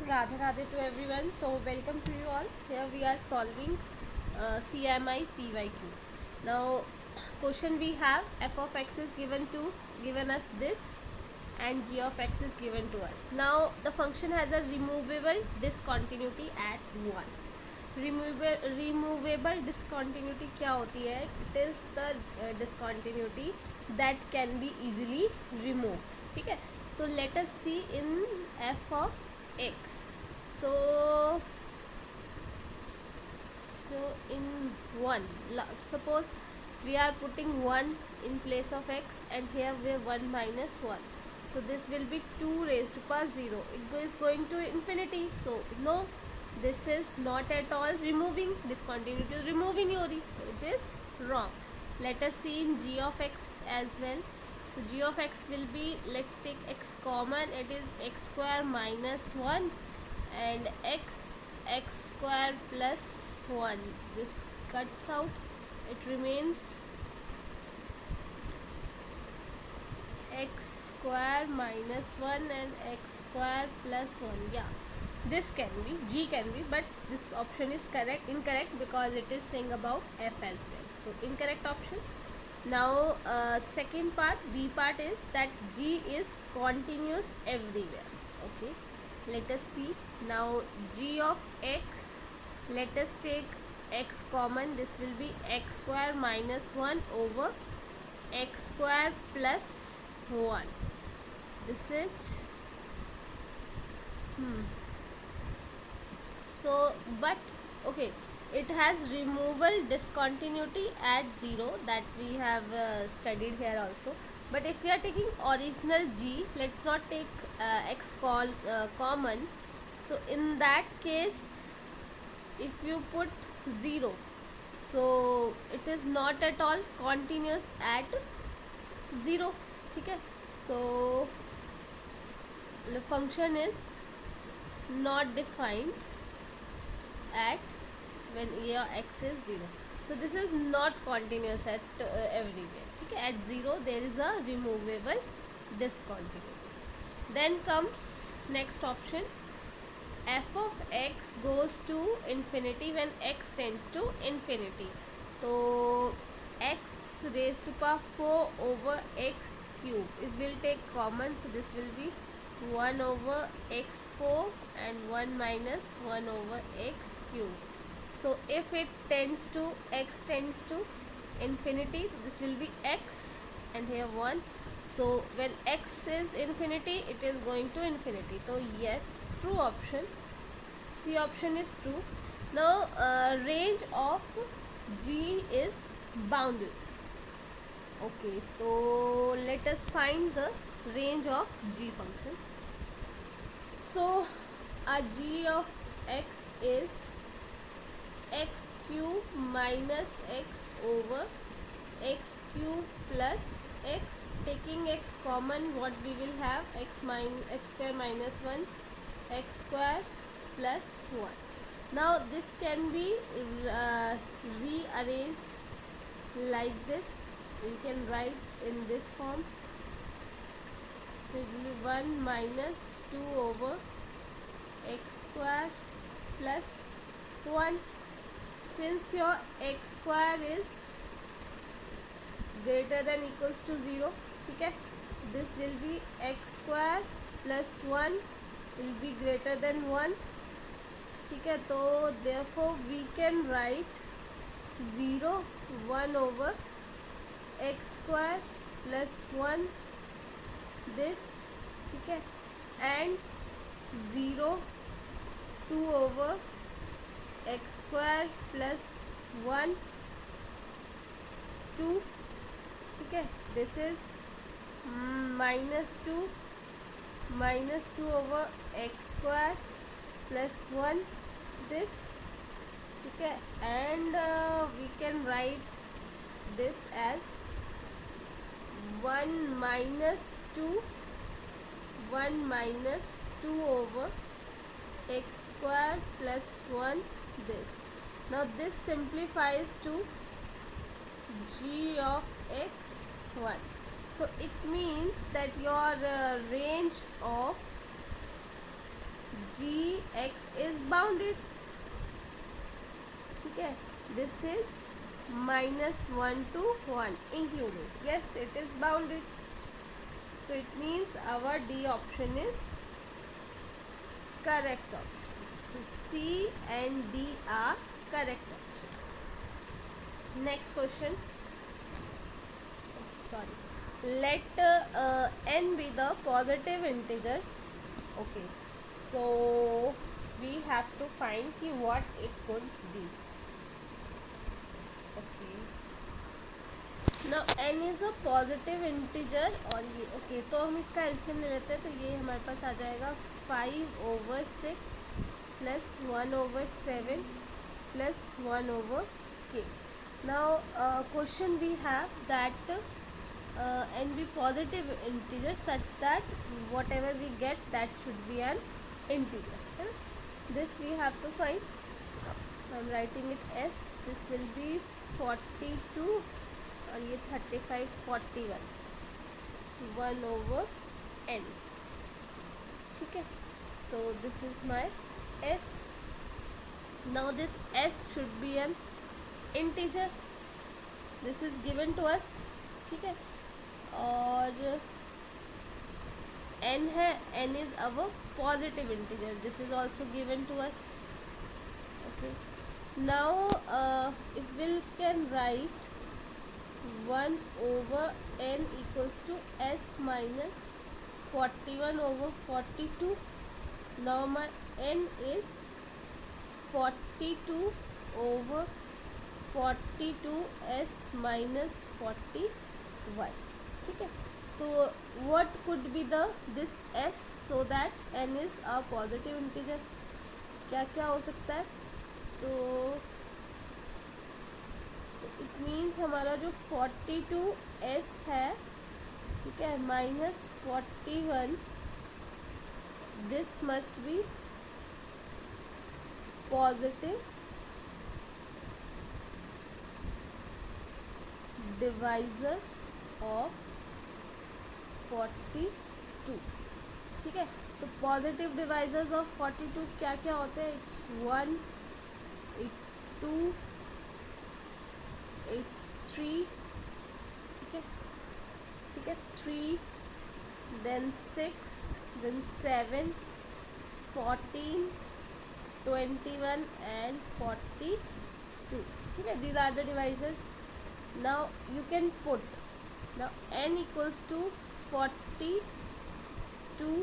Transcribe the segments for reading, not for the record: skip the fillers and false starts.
Radhe Radhe to everyone. So welcome to you all. Here we are solving CMI PYQ. Now question we have f of x is given us this and g of x is given to us. Now the function has a removable discontinuity at 1. Removable discontinuity क्या होती है? It is the discontinuity that can be easily removed. ठीक है. So let us see in f of x. So in 1, suppose we are putting 1 in place of x and here we have 1 minus 1. So this will be 2 raised to power 0. It is going to infinity. So no, this is not at all removing. Discontinuity is removing Yori. It is wrong. Let us see in g of x as well. So g of x will be, let's take x common. It is x square minus 1 and x square plus 1. This cuts out. It remains x square minus 1 and x square plus 1. Yeah, this can be, g can be, but this option is incorrect because it is saying about f as well. So incorrect option. Now second part, b part, is that g is continuous everywhere. Okay, let us see. Now g of x, let us take x common. This will be x square minus 1 over x square plus 1. This is so, but okay, it has removal discontinuity at 0, that we have studied here also. But if we are taking original g, let's not take x common. So in that case, if you put 0, so it is not at all continuous at 0. ठीक है. So the function is not defined at when your x is 0. So this is not continuous at everywhere. Okay? At 0 there is a removable discontinuity. Then comes next option. F of x goes to infinity when x tends to infinity. So x raised to power 4 over x cube. It will take common, so this will be 1 over x4 and 1 minus 1 over x cube. So if it tends to, x tends to infinity, this will be x and here 1. So when x is infinity, it is going to infinity. So yes, true option. C option is true. Now range of g is bounded. Okay, so let us find the range of g function. So our g of x is x cube minus x over x cube plus x. Taking x common, what we will have? X square minus 1 x square plus 1. Now this can be rearranged like this. You can write in this form. It will be 1 minus 2 over x square plus 1. Since your x square is greater than equals to 0, okay, so this will be x square plus 1 will be greater than 1. Okay, so therefore we can write 0 1 over x square plus 1 this, okay, and 0 2 over x square plus 1 2. Okay, this is minus 2 over x square plus 1 this. Okay, and we can write this as 1 minus 2 over x square plus 1 this. Now this simplifies to g of x 1. So it means that your range of gx is bounded. ठीक है, this is -1 to 1 included. Yes, it is bounded. So it means our D option is correct option. So C and D are correct option. Next question. Sorry. Let n be the positive integers. Okay. So we have to find ki what it could be. Okay. Now n is a positive integer और ये okay, तो हम इसका LCM ले लेते हैं. तो ये हमारे पास आ जाएगा 5/6 plus 1/7 plus 1/k. Now question we have that n be positive integer such that whatever we get that should be an integer. This we have to find. I'm writing it as this will be 42 और ये 35 41 1/n. ठीक है, so this is my s. Now this s should be an integer. This is given to us. ठीक है, और n है, n is our positive integer. This is also given to us. Okay, now if we can write 1/n equals to s minus 41/42. Now my n is 42/42 s minus 41. ठीक है, तो what could be the this s so that n is a positive integer? क्या क्या हो सकता है? तो it means हमारा जो 42s है, ठीक है, -41, this must be positive divisor of 42. ठीक है, तो पॉजिटिव डिवाइजर्स ऑफ 42 क्या क्या होते हैं? It's 1, it's 2, it's 3. ठीक है, ठीक है, 3, then 6, then 7, 14, 21 and 42. ठीक है, these are the divisors. Now you can put, now n equals to 42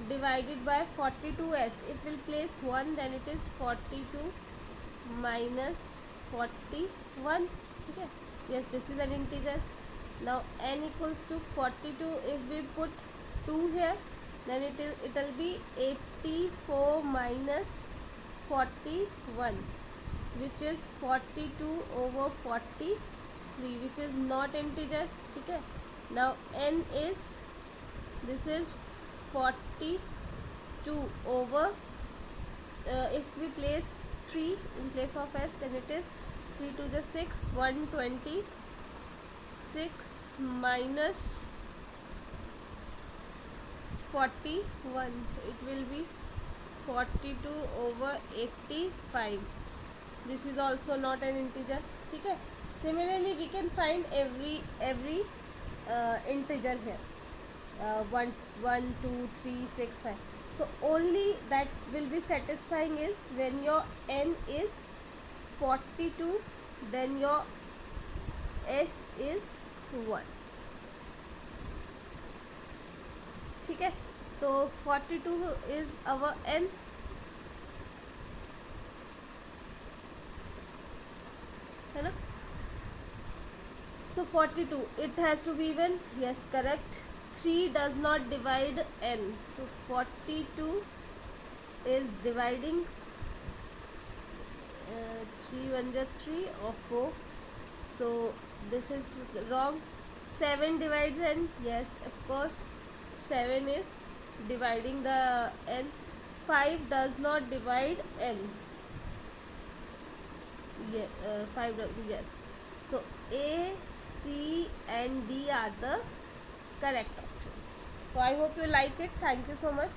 divided by 42s. If we'll place 1, then it is 42 minus 41. ठीक है, yes, this is an integer. Now n equals to 42. If we put 2 here, then it will be 84 minus 41, which is 42/43, which is not integer. ठीक है, now n is, this is 42 over, if we place 3 in place of s, then it is 3 to the 6, 126 minus 41, so it will be 42/85. This is also not an integer. ठीक है, similarly we can find every integer here, 1 2 3 6 5. So only that will be satisfying is when your n is 42, then your s is 1. ठीक है, तो 42 is our n. है ना, so 42, it has to be even, yes, correct. 3 does not divide n, so 42 is dividing 3 1 3 or 4, so this is wrong. 7 divides n, yes, of course 7 is dividing the n. 5 does not divide n, 5 yes. So A, C and D are the correct options. So I hope you like it. Thank you so much.